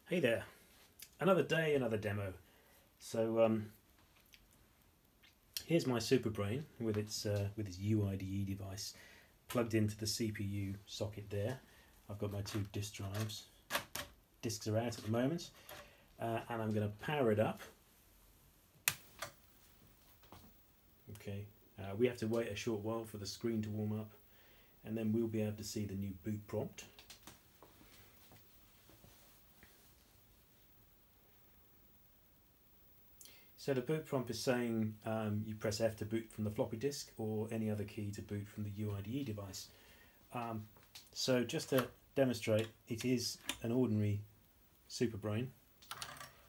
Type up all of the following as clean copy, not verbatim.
Hey there, another day, another demo. So here's my Superbrain with its uIDE device plugged into the CPU socket there. I've got my two disk drives. Disks are out at the moment, and I'm going to power it up. Okay, we have to wait a short while for the screen to warm up, and then we'll be able to see the new boot prompt. So the boot prompt is saying you press F to boot from the floppy disk or any other key to boot from the uIDE device. So just to demonstrate, it is an ordinary Superbrain,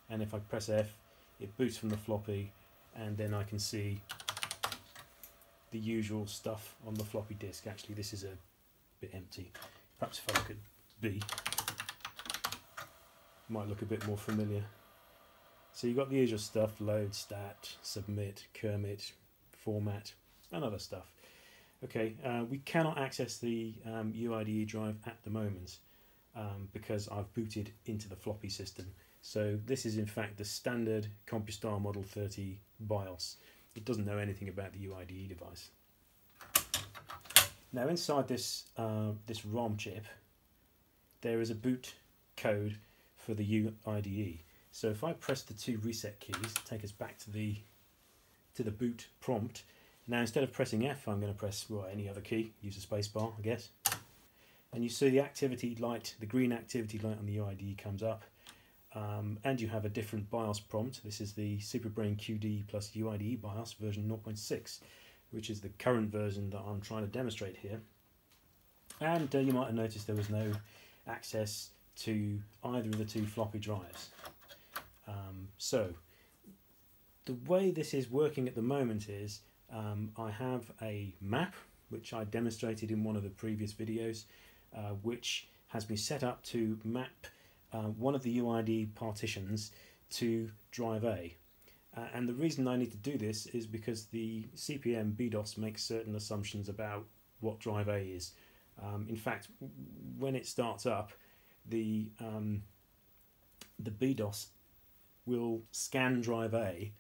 and if I press F it boots from the floppy, and then I can see the usual stuff on the floppy disk. Actually this is a bit empty. Perhaps if I look at B, it might look a bit more familiar. So you've got the usual stuff: load, stat, submit, commit, format, and other stuff. Okay, we cannot access the uIDE drive at the moment because I've booted into the floppy system. So this is in fact the standard CompuStar Model 30 BIOS. It doesn't know anything about the uIDE device. Now inside this this ROM chip, there is a boot code for the uIDE. So if I press the two reset keys, take us back to the boot prompt. Now instead of pressing F, I'm going to press any other key, use the space bar I guess. And you see the activity light, the green activity light on the uIDE comes up, and you have a different BIOS prompt. This is the Superbrain QD plus uIDE BIOS version 0.6, which is the current version that I'm trying to demonstrate here. And you might have noticed there was no access to either of the two floppy drives. So the way this is working at the moment is I have a map which I demonstrated in one of the previous videos, which has been set up to map one of the uIDE partitions to drive A. And the reason I need to do this is because the CPM BDOS makes certain assumptions about what drive A is. In fact, when it starts up, the BDOS will scan drive A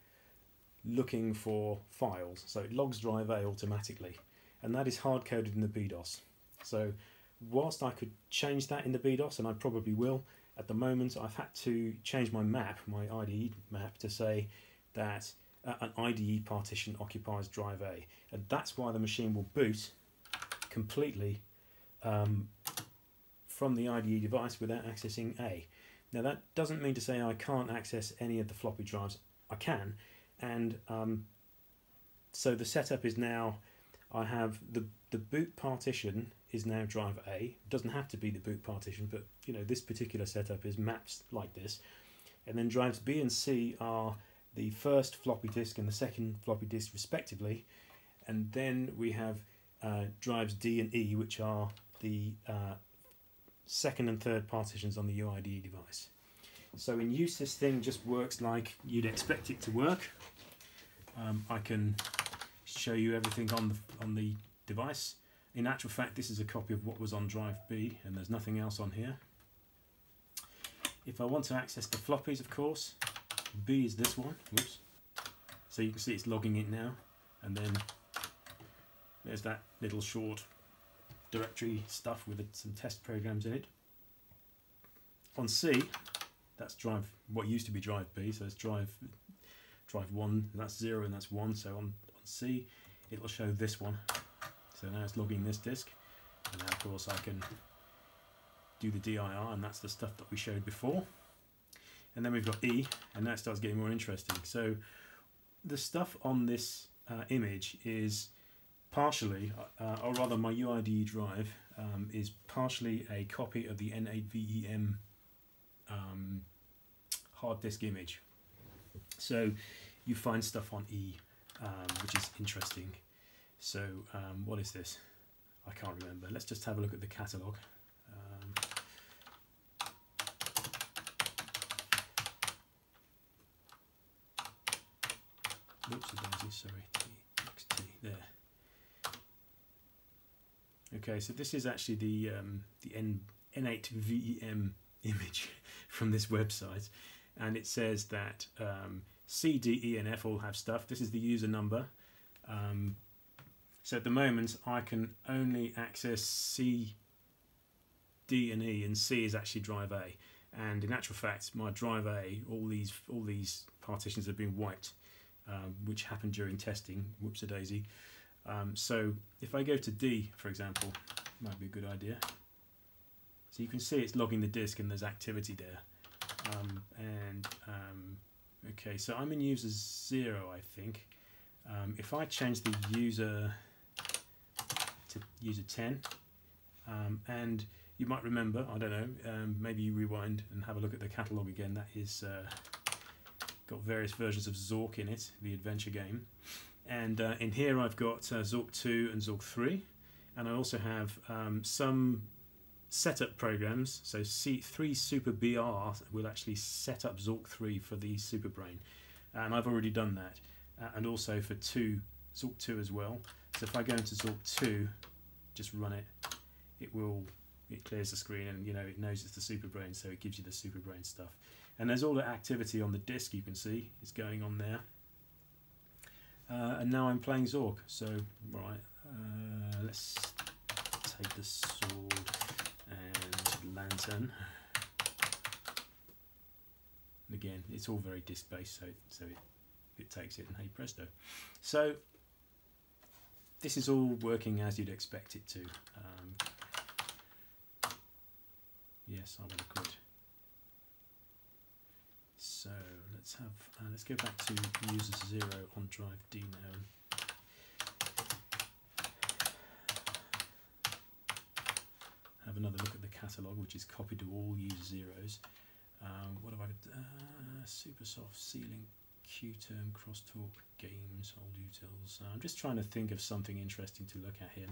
looking for files. So it logs drive A automatically, and that is hard coded in the BDOS. So whilst I could change that in the BDOS, and I probably will, at the moment I've had to change my map, my IDE map, to say that an IDE partition occupies drive A, and that's why the machine will boot completely from the IDE device without accessing A. Now that doesn't mean to say I can't access any of the floppy drives. I can, and so the setup is now, I have the boot partition is now drive A. It doesn't have to be the boot partition, but you know, this particular setup is maps like this, and then drives B and C are the first floppy disk and the second floppy disk respectively, and then we have drives D and E, which are the second and third partitions on the uIDE device. So in use, this thing just works like you'd expect it to work. I can show you everything on the device. In actual fact, this is a copy of what was on drive B, and there's nothing else on here. If I want to access the floppies, of course, B is this one. Whoops. So you can see it's logging it now, and then there's that little short directory stuff with some test programs in it. On C, that's drive, what used to be drive B, so it's drive 1, and that's 0 and that's 1. So on C it will show this one. So now it's logging this disk, and now of course I can do the dir, and that's the stuff that we showed before. And then we've got E, and that starts getting more interesting. So the stuff on this image is partially, or rather my uIDE drive is partially a copy of the N8VEM hard disk image. So you find stuff on E, which is interesting. So what is this? I can't remember. Let's just have a look at the catalogue. Oops, sorry, TXT there. Okay, so this is actually the N8VEM image from this website, and it says that C, D, E, and F all have stuff. This is the user number. So at the moment I can only access C, D, and E, and C is actually drive A. And in actual fact, my drive A, all these partitions have been wiped, which happened during testing. Whoops-a-daisy. So if I go to D, for example, might be a good idea. So you can see it's logging the disk and there's activity there. Okay, so I'm in user 0, I think. If I change the user to user 10, and you might remember, I don't know, maybe you rewind and have a look at the catalogue again. That is got various versions of Zork in it, the adventure game. And in here I've got Zork 2 and Zork 3, and I also have some setup programs. So C3 Super BR will actually set up Zork 3 for the Superbrain, and I've already done that, and also for Zork 2 as well. So if I go into Zork 2, just run it, it clears the screen, and it knows it's the Superbrain, so it gives you the Superbrain stuff. And there's all the activity on the disk, you can see is going on there. And now I'm playing Zork. So right, let's take the sword and lantern. And again, it's all very disk based, so it takes it, and hey presto. So this is all working as you'd expect it to. Yes, I want to quit. So let's go back to user 0 on drive D now. Have another look at the catalogue, which is copied to all user zeros. What have I got? Supersoft, C-Link, Qterm, Crosstalk, Games, Old Utils. I'm just trying to think of something interesting to look at here.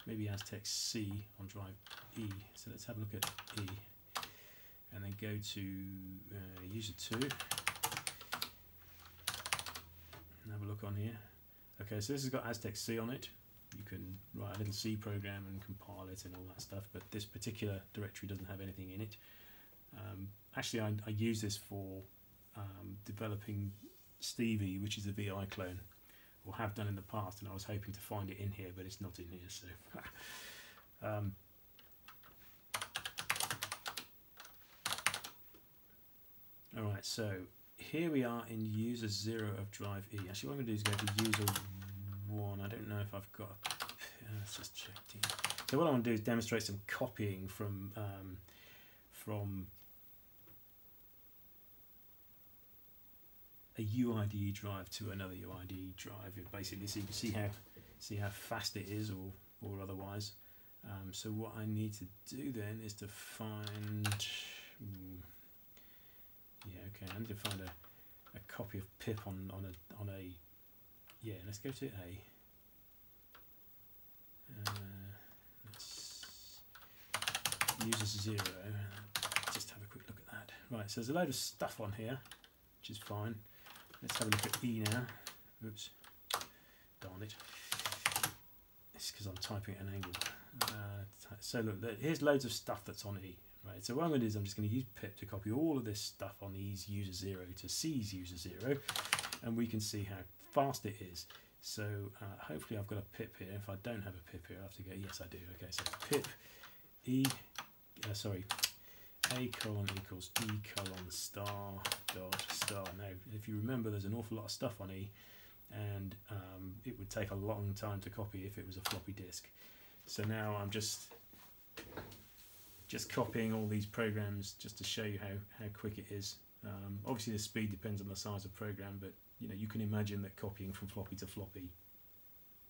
Maybe Aztec C on drive E. So let's have a look at E, and then go to user 2 and have a look on here. Okay, so this has got Aztec C on it. You can write a little C program and compile it and all that stuff, but this particular directory doesn't have anything in it. Actually, I use this for developing Stevie, which is a VI clone, or have done in the past, and I was hoping to find it in here, but it's not in here. So alright, so here we are in user 0 of drive E. Actually, what I'm going to do is go to user 1. I don't know if I've got let's just check. So what I want to do is demonstrate some copying from a uIDE drive to another uIDE drive, basically, so you can see how fast it is, or otherwise. So what I need to do then is to find I need to find a copy of pip on a let's go to A. Let's user 0. Just have a quick look at that. Right, so there's a load of stuff on here, which is fine. Let's have a look at E now. Oops, darn it. It's because I'm typing at an angle. So look, here's loads of stuff that's on E. Right, so what I'm going to do is I'm just going to use pip to copy all of this stuff on E's user 0 to C's user 0, and we can see how fast it is. So hopefully I've got a pip here. If I don't have a pip here, I have to go, yes I do. Okay, so pip E, A colon equals E colon star dot star. Now, if you remember, there's an awful lot of stuff on E, and it would take a long time to copy if it was a floppy disk. So now I'm just copying all these programs just to show you how quick it is. Obviously the speed depends on the size of program, but you can imagine that copying from floppy to floppy,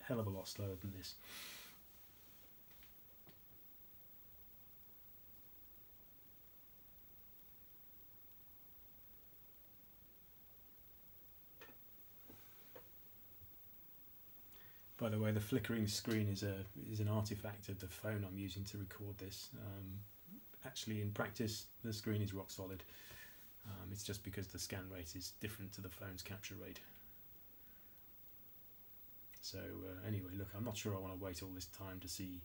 hell of a lot slower than this. By the way, the flickering screen is an artifact of the phone I'm using to record this. Actually, in practice, the screen is rock solid. It's just because the scan rate is different to the phone's capture rate. So anyway, look, I'm not sure I want to wait all this time to see,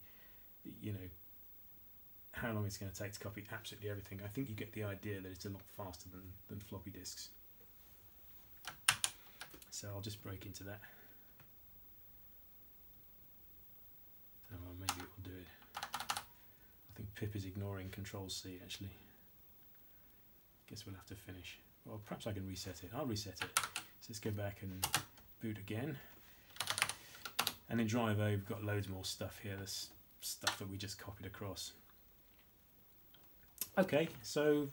how long it's going to take to copy absolutely everything. I think you get the idea that it's a lot faster than floppy disks. So I'll just break into that. Oh, well, maybe it will do it. I think pip is ignoring Control-C actually. Guess we'll have to finish. Well, perhaps I can reset it. I'll reset it. So let's go back and boot again. And in drive A, we've got loads more stuff here. There's stuff that we just copied across. Okay, so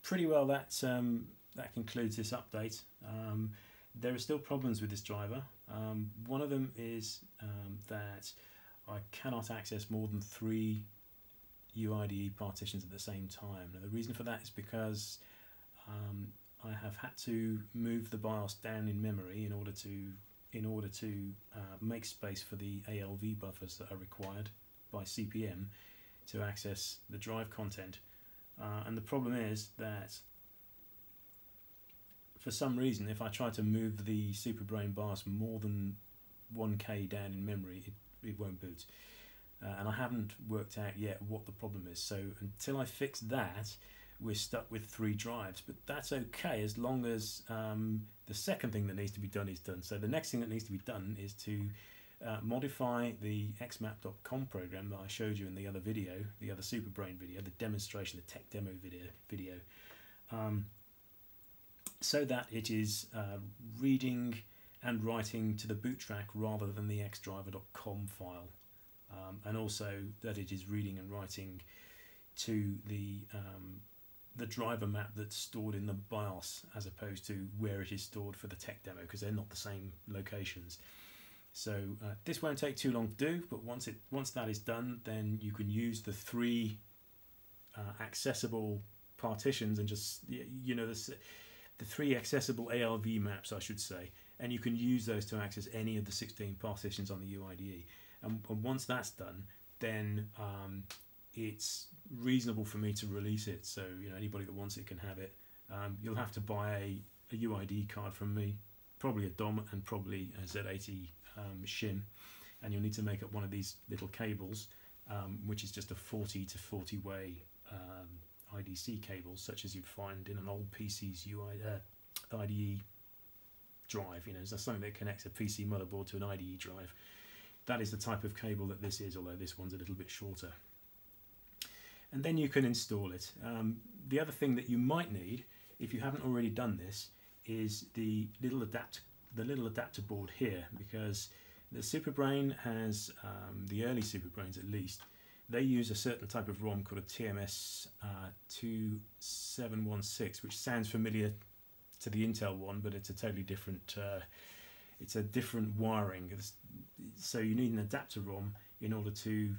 pretty well that concludes this update. There are still problems with this driver. One of them is that I cannot access more than 3 uIDE partitions at the same time. Now the reason for that is because I have had to move the BIOS down in memory in order to make space for the ALV buffers that are required by CPM to access the drive content. And the problem is that for some reason, if I try to move the Superbrain BIOS more than 1K down in memory, it won't boot. And I haven't worked out yet what the problem is. So until I fix that, we're stuck with 3 drives. But that's okay as long as the second thing that needs to be done is done. So the next thing that needs to be done is to modify the xmap.com program that I showed you in the other video, the other Superbrain video, the demonstration, the tech demo video, so that it is reading and writing to the boot track rather than the xdriver.com file, and also that it is reading and writing to the driver map that's stored in the BIOS as opposed to where it is stored for the tech demo, because they're not the same locations. So this won't take too long to do, but once that is done, then you can use the 3 accessible partitions and just, you know, the 3 accessible ALV maps, I should say, and you can use those to access any of the 16 partitions on the uIDE. And once that's done, then it's reasonable for me to release it. So you know, anybody that wants it can have it. You'll have to buy a uIDE card from me, probably a DOM and probably a Z80 shim, and you'll need to make up one of these little cables, which is just a 40 to 40 way IDC cable, such as you'd find in an old PC's IDE drive. You know, there's something that connects a PC motherboard to an IDE drive. That is the type of cable that this is, although this one's a little bit shorter. And then you can install it. The other thing that you might need, if you haven't already done this, is the little adapter board here, because the Superbrain has, the early Superbrains at least, they use a certain type of ROM called a TMS 2716, which sounds familiar to the Intel one, but it's a totally different, it's a different wiring. So you need an adapter ROM in order to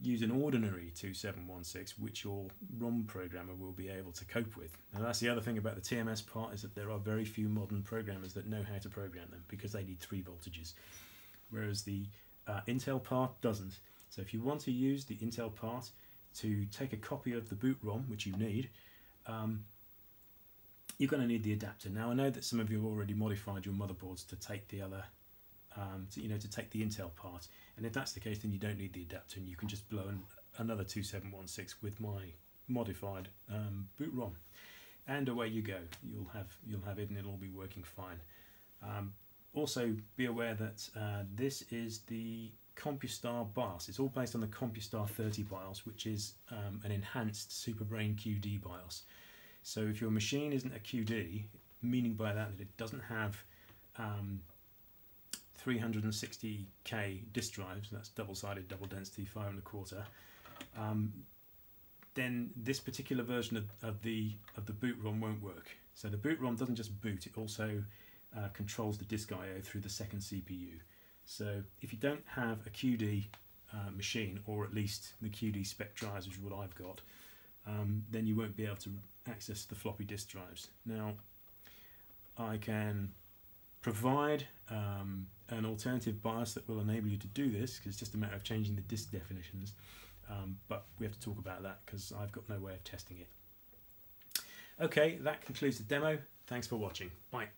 use an ordinary 2716, which your ROM programmer will be able to cope with. Now that's the other thing about the TMS part, is that there are very few modern programmers that know how to program them, because they need 3 voltages, whereas the Intel part doesn't. So if you want to use the Intel part to take a copy of the boot ROM, which you need, you're going to need the adapter. Now I know that some of you have already modified your motherboards to take the other, to take the Intel part, and if that's the case, then you don't need the adapter, and you can just blow another 2716 with my modified boot ROM, and away you go. You'll have it, and it'll all be working fine. Also, be aware that this is the CompuStar BIOS. It's all based on the CompuStar 30 BIOS, which is an enhanced Superbrain QD BIOS. So if your machine isn't a QD, meaning by that it doesn't have 360K disk drives, that's double-sided, double density, 5 1/4, then this particular version of the boot ROM won't work. So the boot ROM doesn't just boot, it also controls the disk I/O through the second CPU. So if you don't have a QD machine, or at least the QD spec drives, which is what I've got, then you won't be able to access the floppy disk drives. Now I can provide an alternative BIOS that will enable you to do this, because it's just a matter of changing the disk definitions, but we have to talk about that because I've got no way of testing it. Okay, that concludes the demo. Thanks for watching. Bye.